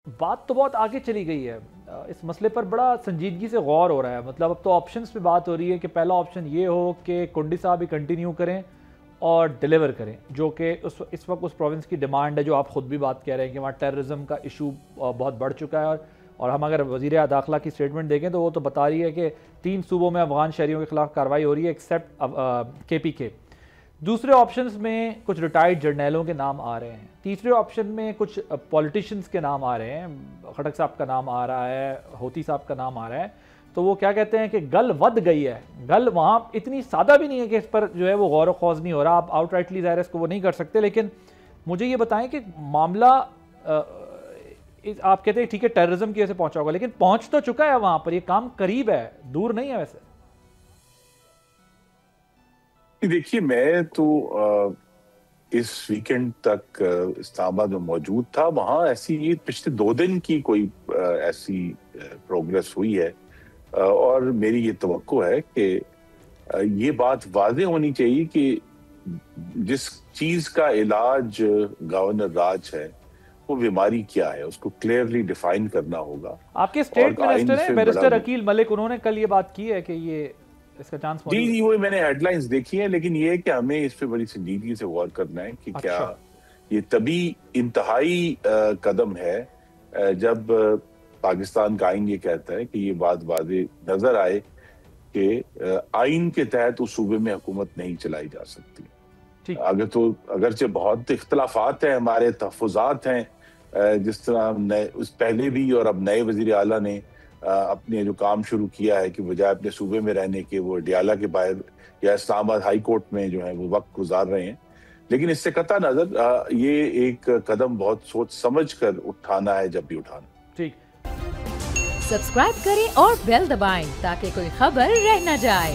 बात तो बहुत आगे चली गई है। इस मसले पर बड़ा संजीदगी से गौर हो रहा है। मतलब अब तो ऑप्शंस पे बात हो रही है कि पहला ऑप्शन ये हो कि कुंडी साहब ही कंटिन्यू करें और डिलीवर करें, जो कि इस वक्त उस प्रोविंस की डिमांड है, जो आप ख़ुद भी बात कह रहे हैं कि वहाँ टेररिज्म का इशू बहुत बढ़ चुका है। और हम अगर वज़ीर दाखिला की स्टेटमेंट देखें तो वो तो बता रही है कि 3 सूबों में अफगान शहरियों के खिलाफ कार्रवाई हो रही है एक्सेप्ट KPK। दूसरे ऑप्शंस में कुछ रिटायर्ड जर्नैलों के नाम आ रहे हैं। तीसरे ऑप्शन में कुछ पॉलिटिशियंस के नाम आ रहे हैं। खटक साहब का नाम आ रहा है, होती साहब का नाम आ रहा है। तो वो क्या कहते हैं कि गल वध गई है। गल वहाँ इतनी सादा भी नहीं है कि इस पर जो है वो गौर ख्वाज नहीं हो रहा। आप आउटराइटली ज़ाहिर इसको वो नहीं कर सकते, लेकिन मुझे ये बताएं कि मामला आप कहते हैं ठीक है टेररिज्म की वजह से पहुंचा होगा, लेकिन पहुंच तो चुका है वहां पर। ये काम करीब है, दूर नहीं है। वैसे देखिए, मैं तो इस वीकेंड तक इस्लामाबाद में मौजूद था। वहाँ ऐसी ये पिछले 2 दिन की कोई ऐसी प्रोग्रेस हुई है और मेरी ये तवक्को है कि ये बात वाज़ेह होनी चाहिए कि जिस चीज का इलाज गवर्नर राज है वो बीमारी क्या है, उसको क्लियरली डिफाइन करना होगा। आपके स्टेट मिनिस्टर हैं बैरिस्टर अकील मलिक, उन्होंने कल ये बात की है कि ये इसका चांस मौजूद है। जी, वो मैंने हेडलाइंस देखी है, लेकिन ये है कि हमें इस पे बड़ी संजीदगी से गौर करना है कि क्या ये तभी इंतहाई कदम है जब पाकिस्तान का आइन ये कहता है कि ये बात वाज़ेह नजर आए कि आइन के तहत उस सूबे में हुकूमत नहीं चलाई जा सकती। अगरचे बहुत इख्तलाफात हैं, हमारे तहफ़्फ़ुज़ात हैं, जिस तरह उस पहले भी और अब नए वज़ीर आला ने अपने जो काम शुरू किया है कि बजाय अपने सूबे में रहने के वो डियाला के बाहर या इस्लामाबाद हाई कोर्ट में जो है वो वक्त गुजार रहे हैं। लेकिन इससे कता नजर ये एक कदम बहुत सोच समझ कर उठाना है जब भी उठाना। ठीक, सब्सक्राइब करें और बेल दबाएं ताकि कोई खबर रह न जाए।